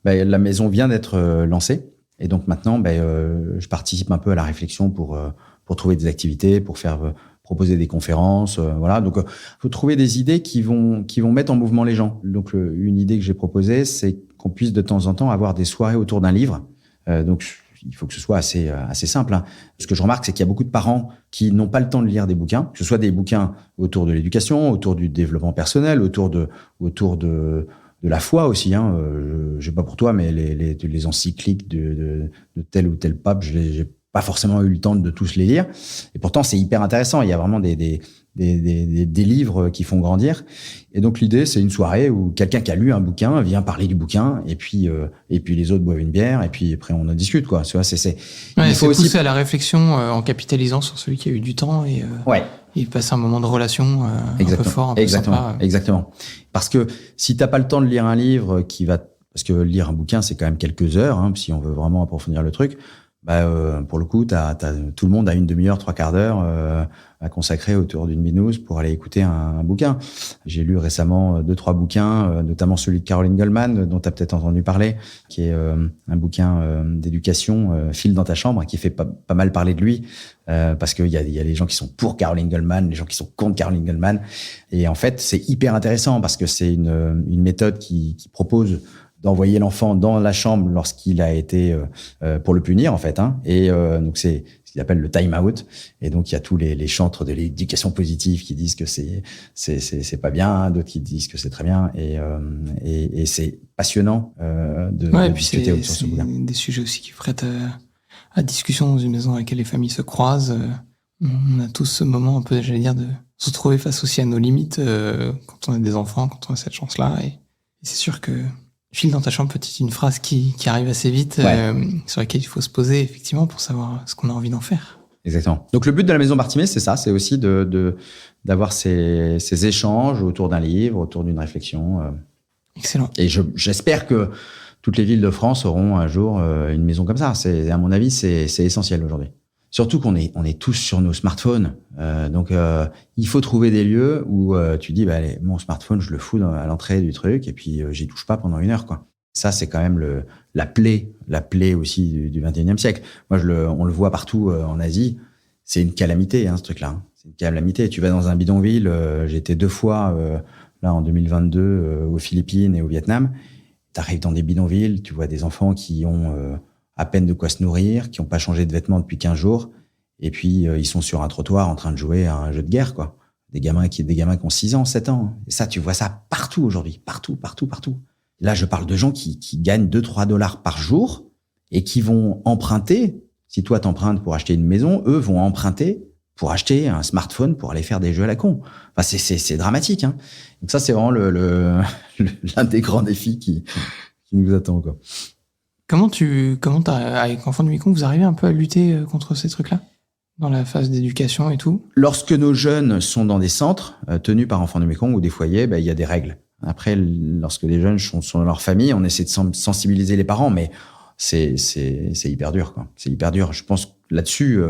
la maison vient d'être lancée et donc maintenant je participe un peu à la réflexion pour trouver des activités, pour proposer des conférences, voilà. Donc, faut trouver des idées qui vont mettre en mouvement les gens. Donc, une idée que j'ai proposée, c'est qu'on puisse de temps en temps avoir des soirées autour d'un livre. Donc, il faut que ce soit assez simple, hein. Ce que je remarque, c'est qu'il y a beaucoup de parents qui n'ont pas le temps de lire des bouquins, que ce soit des bouquins autour de l'éducation, autour du développement personnel, autour de la foi aussi, hein. Je sais pas pour toi, mais les encycliques de tel ou tel pape, j'ai pas forcément eu le temps de tous les lire. Et pourtant, c'est hyper intéressant. Il y a vraiment des livres qui font grandir. Et donc, l'idée, c'est une soirée où quelqu'un qui a lu un bouquin vient parler du bouquin et puis les autres boivent une bière et puis après, on en discute, quoi. Il faut aussi pousser à la réflexion en capitalisant sur celui qui a eu du temps et passer un moment de relation un peu fort, un peu sympa. Exactement. Parce que si t'as pas le temps de lire un livre parce que lire un bouquin, c'est quand même quelques heures, hein, si on veut vraiment approfondir le truc. Pour le coup, tout le monde a une demi-heure, 3/4 d'heure à consacrer autour d'une binouse pour aller écouter un bouquin. J'ai lu récemment 2-3 bouquins, notamment celui de Caroline Goldman, dont tu as peut-être entendu parler, qui est un bouquin d'éducation, File dans ta chambre, qui fait pas mal parler de lui, parce qu'il y a les gens qui sont pour Caroline Goldman, les gens qui sont contre Caroline Goldman. Et en fait, c'est hyper intéressant parce que c'est une méthode qui propose d'envoyer l'enfant dans la chambre lorsqu'il a été pour le punir, en fait, hein. Et donc c'est ce qu'il appelle le time out. Et donc il y a tous les chantres de l'éducation positive qui disent que c'est pas bien, d'autres qui disent que c'est très bien. Et c'est passionnant de discuter autour de ce bouquin. Des sujets aussi qui prêtent à discussion dans une maison dans laquelle les familles se croisent. On a tous ce moment un peu, j'allais dire, de se retrouver face aussi à nos limites quand on a des enfants, quand on a cette chance-là. Et c'est sûr que File dans ta chambre, peut-être une phrase qui arrive assez vite, sur laquelle il faut se poser effectivement pour savoir ce qu'on a envie d'en faire. Exactement. Donc le but de la maison Bartimée, c'est ça, c'est aussi d'avoir ces échanges autour d'un livre, autour d'une réflexion. Excellent. Et j'espère que toutes les villes de France auront un jour une maison comme ça. À mon avis, c'est essentiel aujourd'hui. Surtout qu'on est tous sur nos smartphones. Donc, il faut trouver des lieux où tu dis, mon smartphone, je le fous à l'entrée du truc et puis j'y touche pas pendant 1 heure, quoi. Ça, c'est quand même la plaie aussi du 21e siècle. Moi, on le voit partout en Asie. C'est une calamité, ce truc-là. Hein. C'est une calamité. Tu vas dans un bidonville. J'ai été 2 fois, là, en 2022, aux Philippines et au Vietnam. T'arrives dans des bidonvilles, tu vois des enfants qui ont à peine de quoi se nourrir, qui n'ont pas changé de vêtements depuis 15 jours. Et puis, ils sont sur un trottoir en train de jouer à un jeu de guerre, quoi. Des gamins qui ont 6 ans, 7 ans. Et ça, tu vois ça partout aujourd'hui. Partout. Là, je parle de gens qui gagnent 2-3 dollars par jour et qui vont emprunter. Si toi, t'empruntes pour acheter une maison, eux vont emprunter pour acheter un smartphone pour aller faire des jeux à la con. Enfin, c'est dramatique, hein. Donc ça, c'est vraiment l'un des grands défis qui nous attend, quoi. Comment avec Enfants du Mekong, vous arrivez un peu à lutter contre ces trucs-là? Dans la phase d'éducation et tout? Lorsque nos jeunes sont dans des centres tenus par Enfants du Mekong ou des foyers, il y a des règles. Après, lorsque les jeunes sont dans leur famille, on essaie de sensibiliser les parents, mais c'est hyper dur, quoi. C'est hyper dur. Je pense que là-dessus,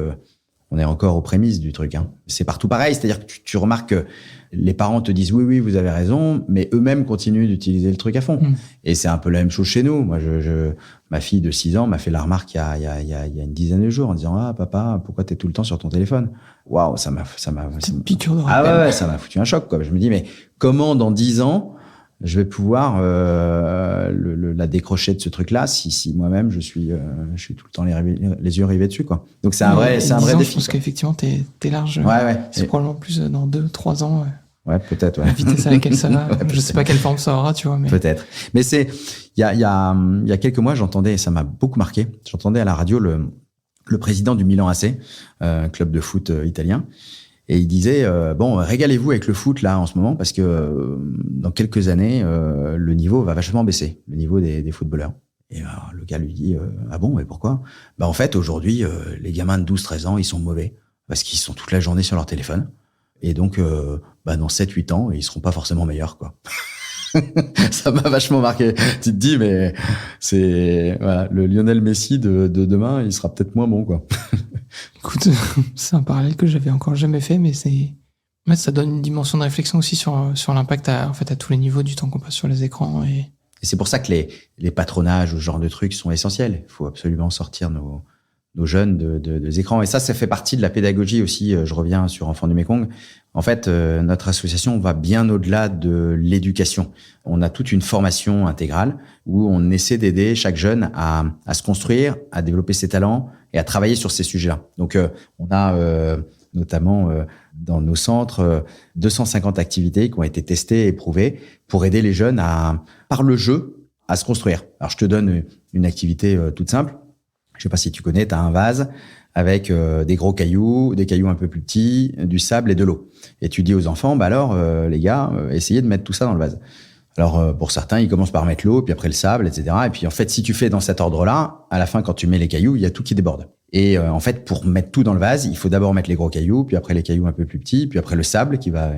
on est encore aux prémices du truc, hein. C'est partout pareil. C'est-à-dire que tu remarques que les parents te disent oui, vous avez raison, mais eux-mêmes continuent d'utiliser le truc à fond. Et c'est un peu la même chose chez nous. Moi, ma fille de 6 ans m'a fait la remarque il y a une dizaine de jours en disant ah papa, pourquoi t'es tout le temps sur ton téléphone? Waouh, ça m'a piqûre de rappel. Ah ouais, ça m'a foutu un choc, quoi. Je me dis mais comment dans 10 ans je vais pouvoir la décrocher de ce truc-là si moi-même je suis tout le temps les yeux rivés dessus, quoi. Donc c'est un vrai défi. Je pense qu'effectivement t'es large. Ouais. C'est probablement plus dans 2-3 ans. Ouais, peut-être, ouais. La vitesse à laquelle ça va. Je sais pas quelle forme ça aura, tu vois, mais. Peut-être. Mais il y a quelques mois, j'entendais, ça m'a beaucoup marqué. J'entendais à la radio le président du Milan AC, club de foot italien. Et il disait, régalez-vous avec le foot, là, en ce moment, parce que dans quelques années, le niveau va vachement baisser, le niveau des footballeurs. Et le gars lui dit, ah bon, mais pourquoi? En fait, aujourd'hui, les gamins de 12-13 ans, ils sont mauvais, parce qu'ils sont toute la journée sur leur téléphone. Et donc, dans 7-8 ans, ils seront pas forcément meilleurs, quoi. Ça m'a vachement marqué. Tu te dis, mais le Lionel Messi de demain, il sera peut-être moins bon, quoi. Écoute, c'est un parallèle que j'avais encore jamais fait, mais ça donne une dimension de réflexion aussi sur l'impact à tous les niveaux du temps qu'on passe sur les écrans. Et c'est pour ça que les patronages ou ce genre de trucs sont essentiels. Il faut absolument sortir nos jeunes des écrans. Et ça fait partie de la pédagogie aussi. Je reviens sur Enfants du Mekong. En fait, notre association va bien au-delà de l'éducation. On a toute une formation intégrale où on essaie d'aider chaque jeune à se construire, à développer ses talents et à travailler sur ces sujets-là. Donc, on a notamment dans nos centres 250 activités qui ont été testées et éprouvées pour aider les jeunes par le jeu, à se construire. Alors, je te donne une activité toute simple. Je sais pas si tu connais, tu as un vase avec des gros cailloux, des cailloux un peu plus petits, du sable et de l'eau. Et tu dis aux enfants, les gars, essayez de mettre tout ça dans le vase. Alors, pour certains, ils commencent par mettre l'eau, puis après le sable, etc. Et puis, en fait, si tu fais dans cet ordre-là, à la fin, quand tu mets les cailloux, il y a tout qui déborde. Et en fait, pour mettre tout dans le vase, il faut d'abord mettre les gros cailloux, puis après les cailloux un peu plus petits, puis après le sable qui va,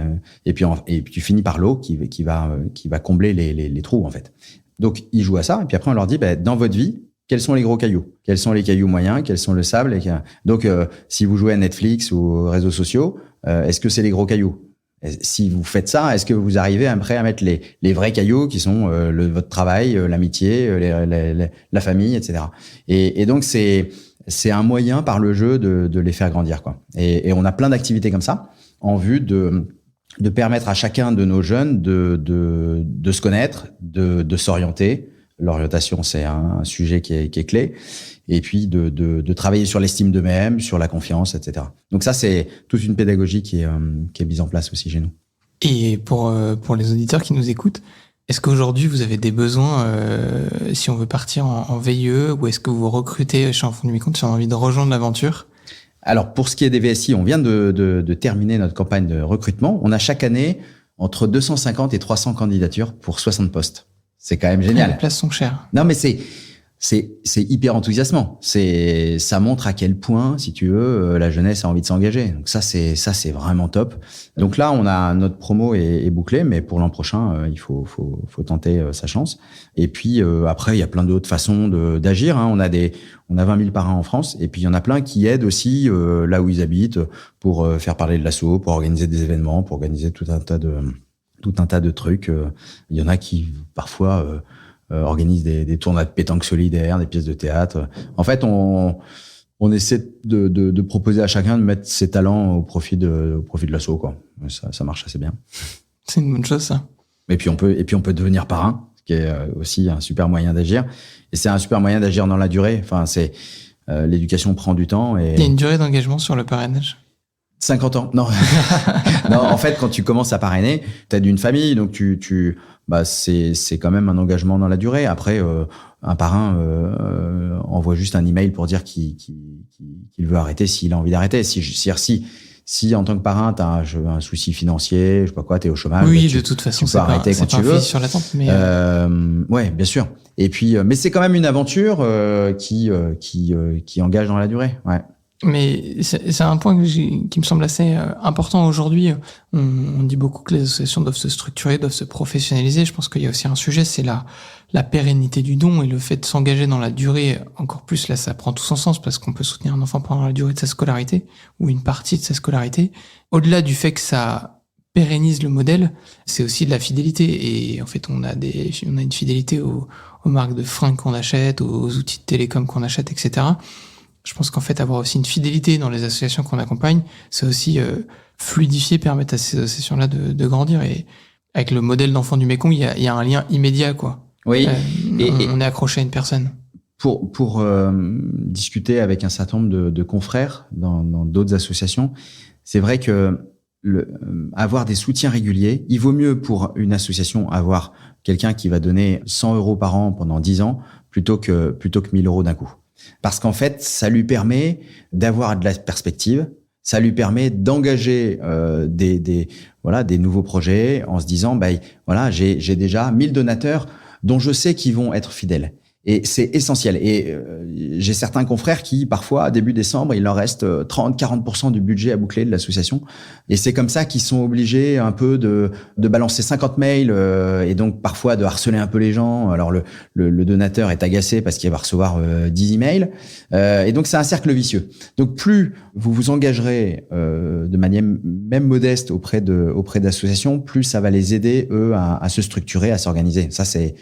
et puis tu finis par l'eau qui va combler les trous, en fait. Donc, ils jouent à ça. Et puis après, on leur dit, dans votre vie, quels sont les gros cailloux? Quels sont les cailloux moyens? Quels sont le sable? Donc, si vous jouez à Netflix ou aux réseaux sociaux, est-ce que c'est les gros cailloux? Si vous faites ça, est-ce que vous arrivez après à mettre les vrais cailloux qui sont votre travail, l'amitié, la famille, etc. Et donc, c'est un moyen par le jeu de les faire grandir, quoi. Et on a plein d'activités comme ça en vue de permettre à chacun de nos jeunes de se connaître, de s'orienter. L'orientation, c'est un sujet qui est clé. Et puis, de travailler sur l'estime d'eux-mêmes, sur la confiance, etc. Donc ça, c'est toute une pédagogie qui est mise en place aussi chez nous. Et pour les auditeurs qui nous écoutent, est-ce qu'aujourd'hui, vous avez des besoins, si on veut partir en VIE, ou est-ce que vous recrutez chez Enfants du Mekong si on a envie de rejoindre l'aventure? Alors, pour ce qui est des VSI, on vient de terminer notre campagne de recrutement. On a chaque année entre 250 et 300 candidatures pour 60 postes. C'est quand même génial. Les places sont chères. Non, mais c'est hyper enthousiasmant. Ça montre à quel point, si tu veux, la jeunesse a envie de s'engager. Donc ça, c'est vraiment top. Donc là, notre promo est bouclée, mais pour l'an prochain, il faut tenter sa chance. Et puis après, il y a plein d'autres façons d'agir, hein. On a 20 000 parrains en France, et puis il y en a plein qui aident aussi là où ils habitent pour faire parler de l'asso, pour organiser des événements, pour organiser tout un tas de trucs. Il y en a qui parfois organise des tournois de pétanque solidaire, des pièces de théâtre. En fait, on essaie de proposer à chacun de mettre ses talents au profit de l'asso, quoi. Ça marche assez bien. C'est une bonne chose, ça. Et puis on peut devenir parrain, ce qui est aussi un super moyen d'agir. Et c'est un super moyen d'agir dans la durée. Enfin, l'éducation prend du temps. Et... Il y a une durée d'engagement sur le parrainage? 50 ans. Non. Non, en fait, quand tu commences à parrainer, t'aides une famille, donc c'est quand même un engagement dans la durée. Après, un parrain envoie juste un email pour dire qu'il veut arrêter s'il a envie d'arrêter. Si en tant que parrain, t'as un souci financier, je sais pas quoi, t'es au chômage. Oui, de toute façon, tu peux arrêter quand tu veux. Sur l'attente, mais ouais, bien sûr. Et puis, mais c'est quand même une aventure qui engage dans la durée. Ouais. Mais c'est un point qui me semble assez important aujourd'hui. On dit beaucoup que les associations doivent se structurer, doivent se professionnaliser. Je pense qu'il y a aussi un sujet, c'est la pérennité du don et le fait de s'engager dans la durée. Encore plus, là, ça prend tout son sens parce qu'on peut soutenir un enfant pendant la durée de sa scolarité ou une partie de sa scolarité. Au-delà du fait que ça pérennise le modèle, c'est aussi de la fidélité. Et en fait, on a une fidélité aux marques de fringues qu'on achète, aux outils de télécom qu'on achète, etc. Je pense qu'en fait, avoir aussi une fidélité dans les associations qu'on accompagne, c'est aussi fluidifier, permettre à ces associations-là de grandir. Et avec le modèle d'enfant du Mékong, il y a un lien immédiat, quoi. Oui. On est accroché à une personne. Pour discuter avec un certain nombre de confrères dans d'autres associations, c'est vrai que avoir des soutiens réguliers, il vaut mieux pour une association avoir quelqu'un qui va donner 100 € par an pendant 10 ans plutôt que 1000 € d'un coup. Parce qu'en fait, ça lui permet d'avoir de la perspective, ça lui permet d'engager des nouveaux projets en se disant j'ai déjà 1000 donateurs dont je sais qu'ils vont être fidèles. Et c'est essentiel. Et j'ai certains confrères qui, parfois, début décembre, il leur reste 30-40% du budget à boucler de l'association. Et c'est comme ça qu'ils sont obligés un peu de balancer 50 mails et donc parfois de harceler un peu les gens. Alors le donateur est agacé parce qu'il va recevoir 10 emails. Et donc c'est un cercle vicieux. Donc plus vous vous engagerez de manière même modeste auprès d'associations, plus ça va les aider, eux, à se structurer, à s'organiser. Ça c'est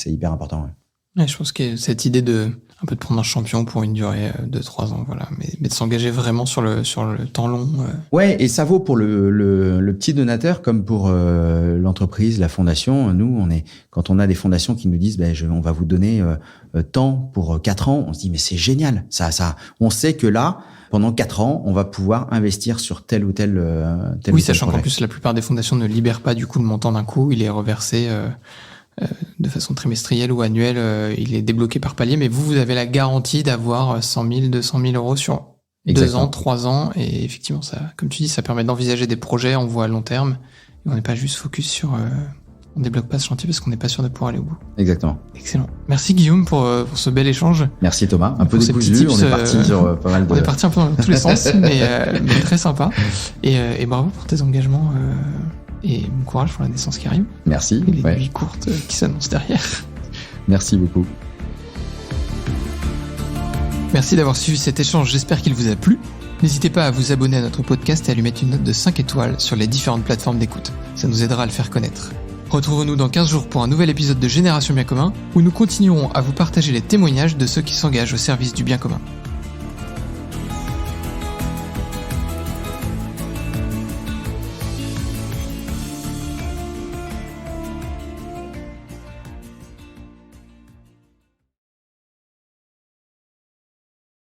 hyper important. Ouais. Ouais, je pense que cette idée de prendre un champion pour une durée de 3 ans, voilà, mais de s'engager vraiment sur le temps long. Ouais, et ça vaut pour le petit donateur comme pour l'entreprise, la fondation. Nous, quand on a des fondations qui nous disent, on va vous donner tant pour 4 ans, on se dit mais c'est génial. Ça, on sait que là, pendant 4 ans, on va pouvoir investir sur tel ou tel oui, sachant qu'en plus la plupart des fondations ne libèrent pas du coup le montant d'un coup, il est reversé. De façon trimestrielle ou annuelle, il est débloqué par palier, mais vous avez la garantie d'avoir 100 000, 200 000 € sur 2 ans, 3 ans, et effectivement, ça, comme tu dis, ça permet d'envisager des projets en voie à long terme, et on n'est pas juste focus sur, on débloque pas ce chantier parce qu'on n'est pas sûr de pouvoir aller au bout. Exactement. Excellent. Merci Guillaume pour ce bel échange. Merci Thomas. Un peu décousu, on est parti sur pas mal de... On est parti un peu dans tous les sens, mais très sympa. Et bravo pour tes engagements. Et bon courage pour la naissance qui arrive. Merci. Et les nuits courtes qui s'annoncent derrière. Merci beaucoup. Merci d'avoir suivi cet échange, j'espère qu'il vous a plu. N'hésitez pas à vous abonner à notre podcast et à lui mettre une note de 5 étoiles sur les différentes plateformes d'écoute. Ça nous aidera à le faire connaître. Retrouvez-nous dans 15 jours pour un nouvel épisode de Génération Bien Commun, où nous continuerons à vous partager les témoignages de ceux qui s'engagent au service du bien commun.